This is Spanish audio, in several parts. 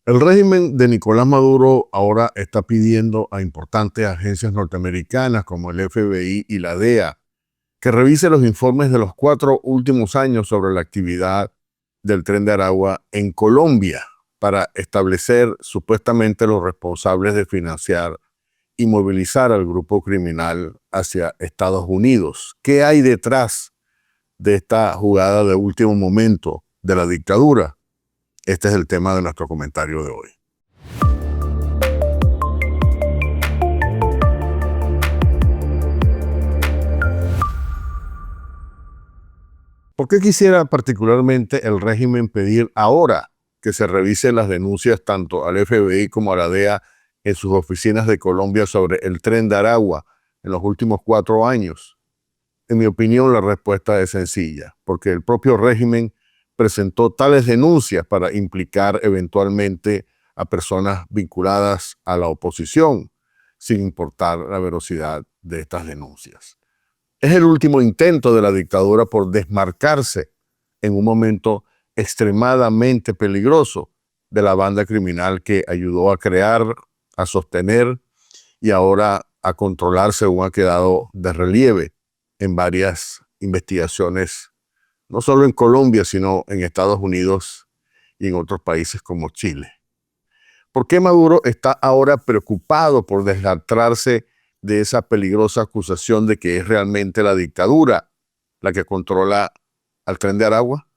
El régimen de Nicolás Maduro ahora está pidiendo a importantes agencias norteamericanas como el FBI y la DEA que revise los informes de los 4 últimos años sobre la actividad del Tren de Aragua en Colombia para establecer supuestamente los responsables de financiar y movilizar al grupo criminal hacia Estados Unidos. ¿Qué hay detrás de esta jugada de último momento de la dictadura? Este es el tema de nuestro comentario de hoy. ¿Por qué quisiera particularmente el régimen pedir ahora que se revisen las denuncias tanto al FBI como a la DEA en sus oficinas de Colombia sobre el Tren de Aragua en los últimos 4 años? En mi opinión, la respuesta es sencilla, porque el propio régimen presentó tales denuncias para implicar eventualmente a personas vinculadas a la oposición, sin importar la veracidad de estas denuncias. Es el último intento de la dictadura por desmarcarse en un momento extremadamente peligroso de la banda criminal que ayudó a crear, a sostener y ahora a controlar, según ha quedado de relieve en varias investigaciones, no solo en Colombia, sino en Estados Unidos y en otros países como Chile. ¿Por qué Maduro está ahora preocupado por deslastrarse de esa peligrosa acusación de que es realmente la dictadura la que controla al Tren de Aragua?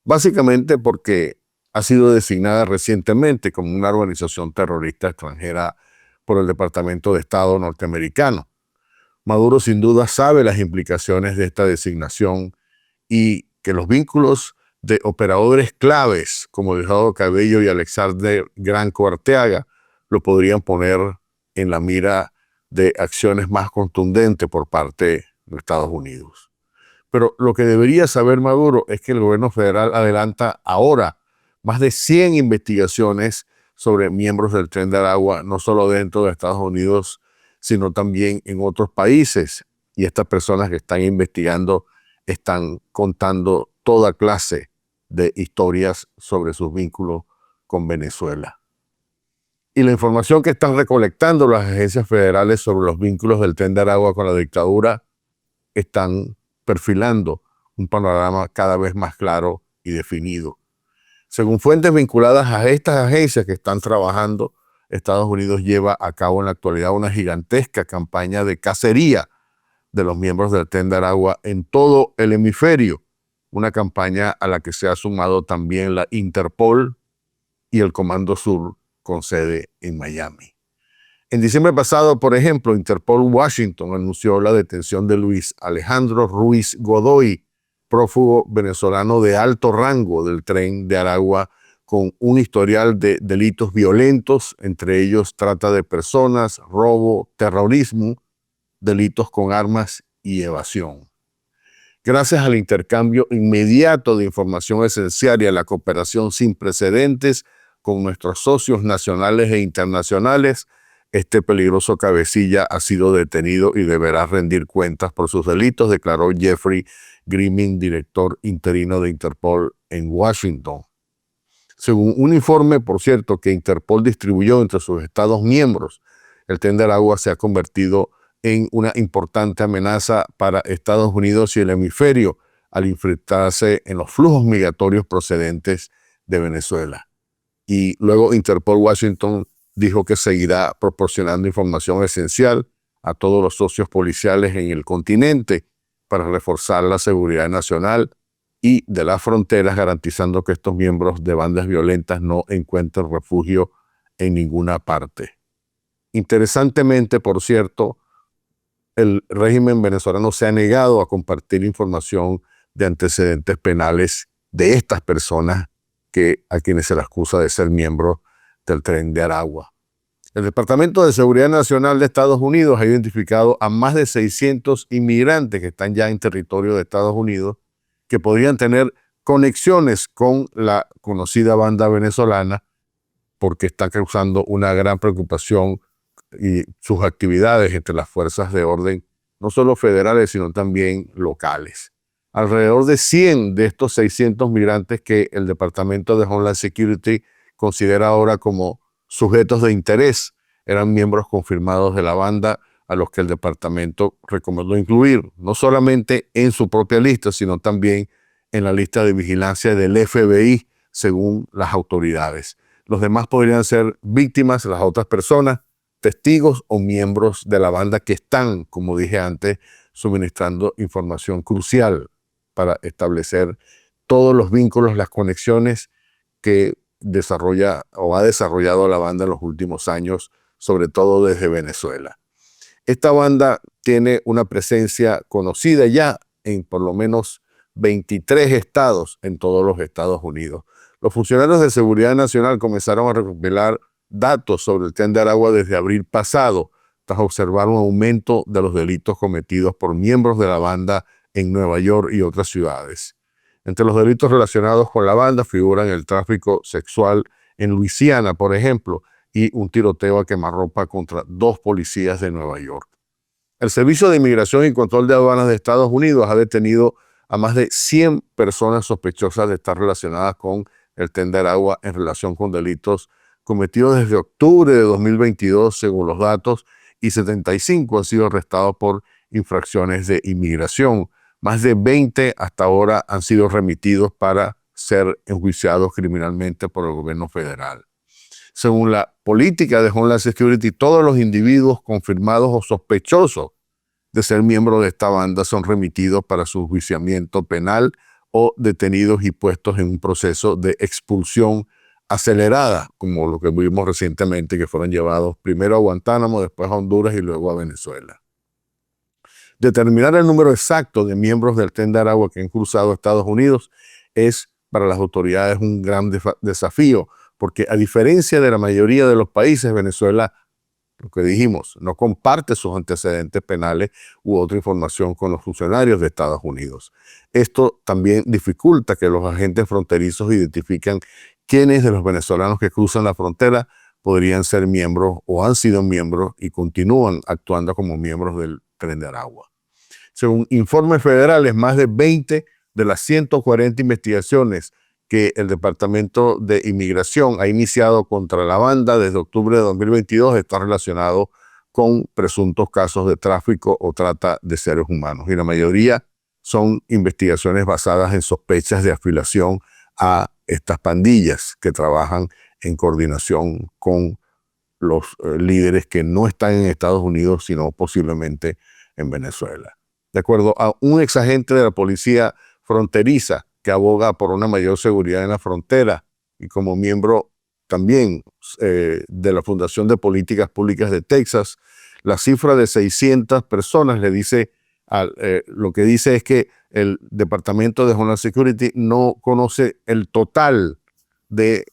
Básicamente porque ha sido designada recientemente como una organización terrorista extranjera por el Departamento de Estado norteamericano. Maduro sin duda sabe las implicaciones de esta designación y que los vínculos de operadores claves como Diosdado Cabello y Alexander Granco Arteaga lo podrían poner en la mira de acciones más contundentes por parte de Estados Unidos. Pero lo que debería saber Maduro es que el gobierno federal adelanta ahora más de 100 investigaciones sobre miembros del Tren de Aragua, no solo dentro de Estados Unidos, sino también en otros países. Y estas personas que están investigando están contando toda clase de historias sobre sus vínculos con Venezuela. Y la información que están recolectando las agencias federales sobre los vínculos del Tren de Aragua con la dictadura están perfilando un panorama cada vez más claro y definido. Según fuentes vinculadas a estas agencias que están trabajando, Estados Unidos lleva a cabo en la actualidad una gigantesca campaña de cacería de los miembros del Tren de Aragua en todo el hemisferio, una campaña a la que se ha sumado también la Interpol y el Comando Sur con sede en Miami. En diciembre pasado, por ejemplo, Interpol Washington anunció la detención de Luis Alejandro Ruiz Godoy, prófugo venezolano de alto rango del Tren de Aragua, con un historial de delitos violentos, entre ellos trata de personas, robo, terrorismo, delitos con armas y evasión. Gracias al intercambio inmediato de información esencial y a la cooperación sin precedentes con nuestros socios nacionales e internacionales, este peligroso cabecilla ha sido detenido y deberá rendir cuentas por sus delitos, declaró Jeffrey Grimming, director interino de Interpol en Washington. Según un informe, por cierto, que Interpol distribuyó entre sus estados miembros, el Tren de Aragua se ha convertido en una importante amenaza para Estados Unidos y el hemisferio al infiltrarse en los flujos migratorios procedentes de Venezuela. Y luego Interpol Washington dijo que seguirá proporcionando información esencial a todos los socios policiales en el continente para reforzar la seguridad nacional y de las fronteras, garantizando que estos miembros de bandas violentas no encuentren refugio en ninguna parte. Interesantemente, por cierto, el régimen venezolano se ha negado a compartir información de antecedentes penales de estas personas a quienes se les acusa de ser miembros del Tren de Aragua. El Departamento de Seguridad Nacional de Estados Unidos ha identificado a más de 600 inmigrantes que están ya en territorio de Estados Unidos que podrían tener conexiones con la conocida banda venezolana porque está causando una gran preocupación y sus actividades entre las fuerzas de orden, no solo federales, sino también locales. Alrededor de 100 de estos 600 migrantes que el Departamento de Homeland Security considera ahora como sujetos de interés. Eran miembros confirmados de la banda a los que el departamento recomendó incluir, no solamente en su propia lista, sino también en la lista de vigilancia del FBI, según las autoridades. Los demás podrían ser víctimas, las otras personas, testigos o miembros de la banda que están, como dije antes, suministrando información crucial para establecer todos los vínculos, las conexiones que desarrolla o ha desarrollado la banda en los últimos años, sobre todo desde Venezuela. Esta banda tiene una presencia conocida ya en por lo menos 23 estados en todos los Estados Unidos. Los funcionarios de Seguridad Nacional comenzaron a recopilar datos sobre el Tren de Aragua desde abril pasado, tras observar un aumento de los delitos cometidos por miembros de la banda en Nueva York y otras ciudades. Entre los delitos relacionados con la banda figuran el tráfico sexual en Luisiana, por ejemplo, y un tiroteo a quemarropa contra 2 policías de Nueva York. El Servicio de Inmigración y Control de Aduanas de Estados Unidos ha detenido a más de 100 personas sospechosas de estar relacionadas con el Tren de Aragua en relación con delitos cometidos desde octubre de 2022, según los datos, y 75 han sido arrestados por infracciones de inmigración. Más de 20 hasta ahora han sido remitidos para ser enjuiciados criminalmente por el gobierno federal. Según la política de Homeland Security, todos los individuos confirmados o sospechosos de ser miembros de esta banda son remitidos para su enjuiciamiento penal o detenidos y puestos en un proceso de expulsión acelerada, como lo que vimos recientemente, que fueron llevados primero a Guantánamo, después a Honduras y luego a Venezuela. Determinar el número exacto de miembros del Tren de Aragua que han cruzado Estados Unidos es para las autoridades un gran desafío, porque a diferencia de la mayoría de los países, Venezuela, lo que dijimos, no comparte sus antecedentes penales u otra información con los funcionarios de Estados Unidos. Esto también dificulta que los agentes fronterizos identifiquen quiénes de los venezolanos que cruzan la frontera podrían ser miembros o han sido miembros y continúan actuando como miembros del Tren de Aragua. Según informes federales, más de 20 de las 140 investigaciones que el Departamento de Inmigración ha iniciado contra la banda desde octubre de 2022 está relacionado con presuntos casos de tráfico o trata de seres humanos. Y la mayoría son investigaciones basadas en sospechas de afiliación a estas pandillas que trabajan en coordinación con los líderes que no están en Estados Unidos, sino posiblemente en Venezuela. De acuerdo a un exagente de la policía fronteriza que aboga por una mayor seguridad en la frontera y como miembro también de la Fundación de Políticas Públicas de Texas, la cifra de 600 personas le dice, lo que dice es que el Departamento de Homeland Security no conoce el total de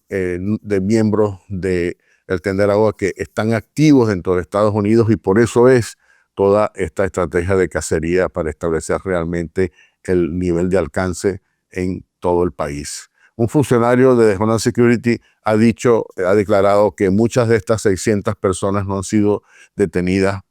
miembros del Tren de Aragua que están activos dentro de Estados Unidos y por eso es toda esta estrategia de cacería para establecer realmente el nivel de alcance en todo el país. Un funcionario de Homeland Security ha declarado que muchas de estas 600 personas no han sido detenidas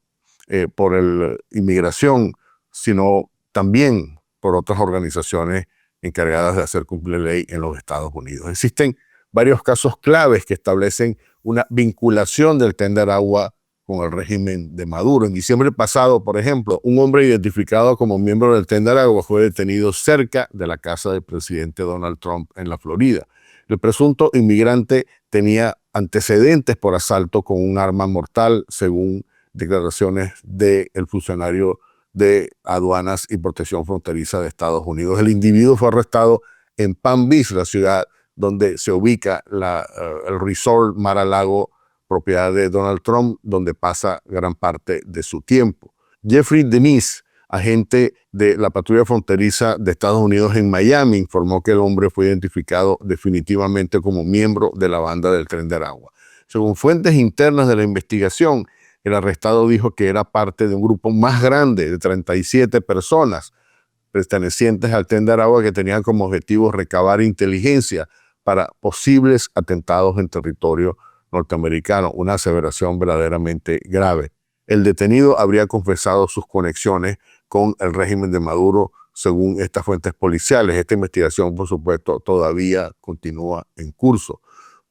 por inmigración, sino también por otras organizaciones encargadas de hacer cumplir la ley en los Estados Unidos. Existen varios casos claves que establecen una vinculación del Tren de Aragua con el régimen de Maduro. En diciembre pasado, por ejemplo, un hombre identificado como miembro del Tren de Aragua fue detenido cerca de la casa del presidente Donald Trump en la Florida. El presunto inmigrante tenía antecedentes por asalto con un arma mortal, según declaraciones del funcionario de Aduanas y Protección Fronteriza de Estados Unidos. El individuo fue arrestado en Palm Beach, la ciudad donde se ubica el resort Mar-a-Lago, propiedad de Donald Trump, donde pasa gran parte de su tiempo. Jeffrey Denis, agente de la patrulla fronteriza de Estados Unidos en Miami, informó que el hombre fue identificado definitivamente como miembro de la banda del Tren de Aragua. Según fuentes internas de la investigación, el arrestado dijo que era parte de un grupo más grande de 37 personas pertenecientes al Tren de Aragua que tenían como objetivo recabar inteligencia para posibles atentados en territorio norteamericano, una aseveración verdaderamente grave. El detenido habría confesado sus conexiones con el régimen de Maduro, según estas fuentes policiales. Esta investigación, por supuesto, todavía continúa en curso.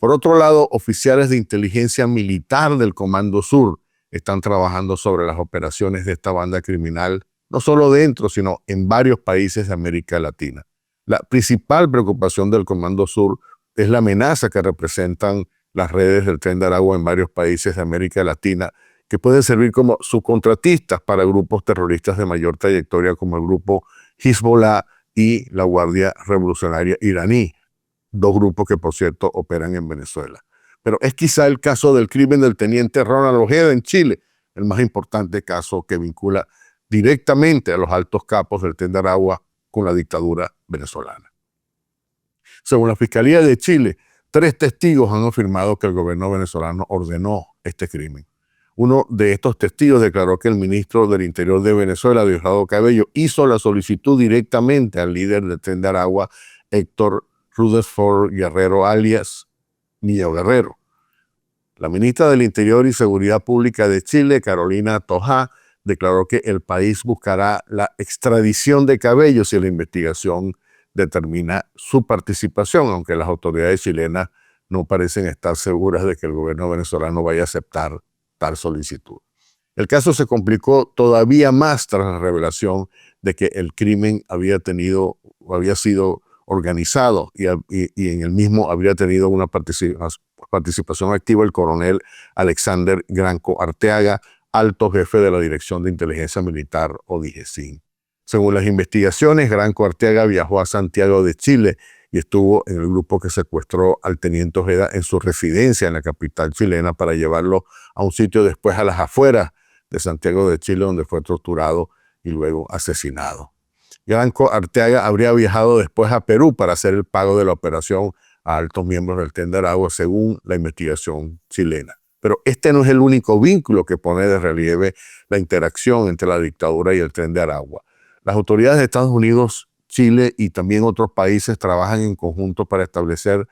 Por otro lado, oficiales de inteligencia militar del Comando Sur están trabajando sobre las operaciones de esta banda criminal, no solo dentro, sino en varios países de América Latina. La principal preocupación del Comando Sur es la amenaza que representan las redes del Tren de Aragua en varios países de América Latina, que pueden servir como subcontratistas para grupos terroristas de mayor trayectoria como el grupo Hezbollah y la Guardia Revolucionaria iraní, dos grupos que, por cierto, operan en Venezuela. Pero es quizá el caso del crimen del teniente Ronald Ojeda en Chile, el más importante caso que vincula directamente a los altos capos del Tren de Aragua con la dictadura venezolana. Según la Fiscalía de Chile, 3 testigos han afirmado que el gobierno venezolano ordenó este crimen. Uno de estos testigos declaró que el ministro del Interior de Venezuela, Diosdado Cabello, hizo la solicitud directamente al líder del Tren de Aragua, Héctor Rutherford Guerrero, alias Niño Guerrero. La ministra del Interior y Seguridad Pública de Chile, Carolina Toja, declaró que el país buscará la extradición de Cabello si la investigación determina su participación, aunque las autoridades chilenas no parecen estar seguras de que el gobierno venezolano vaya a aceptar tal solicitud. El caso se complicó todavía más tras la revelación de que el crimen había sido organizado y en el mismo habría tenido una participación activa el coronel Alexander Granco Arteaga, alto jefe de la Dirección de Inteligencia Militar o DIGESIN. Según las investigaciones, Granco Arteaga viajó a Santiago de Chile y estuvo en el grupo que secuestró al teniente Ojeda en su residencia en la capital chilena para llevarlo a un sitio después a las afueras de Santiago de Chile, donde fue torturado y luego asesinado. Granco Arteaga habría viajado después a Perú para hacer el pago de la operación a altos miembros del Tren de Aragua, según la investigación chilena. Pero este no es el único vínculo que pone de relieve la interacción entre la dictadura y el Tren de Aragua. Las autoridades de Estados Unidos, Chile y también otros países trabajan en conjunto para establecer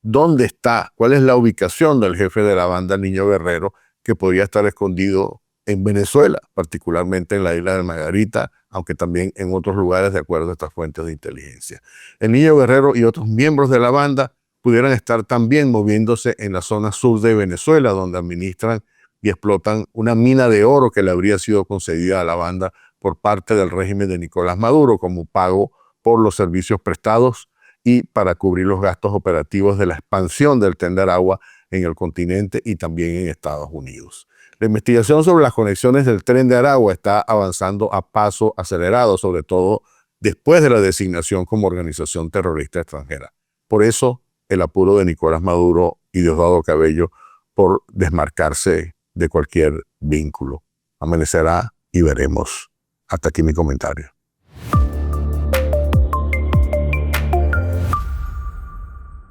dónde está, cuál es la ubicación del jefe de la banda Niño Guerrero, que podría estar escondido en Venezuela, particularmente en la isla de Margarita, aunque también en otros lugares de acuerdo a estas fuentes de inteligencia. El Niño Guerrero y otros miembros de la banda pudieran estar también moviéndose en la zona sur de Venezuela, donde administran y explotan una mina de oro que le habría sido concedida a la banda por parte del régimen de Nicolás Maduro como pago por los servicios prestados y para cubrir los gastos operativos de la expansión del Tren de Aragua en el continente y también en Estados Unidos. La investigación sobre las conexiones del Tren de Aragua está avanzando a paso acelerado, sobre todo después de la designación como organización terrorista extranjera. Por eso, el apuro de Nicolás Maduro y Diosdado Cabello por desmarcarse de cualquier vínculo. Amanecerá y veremos. Hasta aquí mi comentario.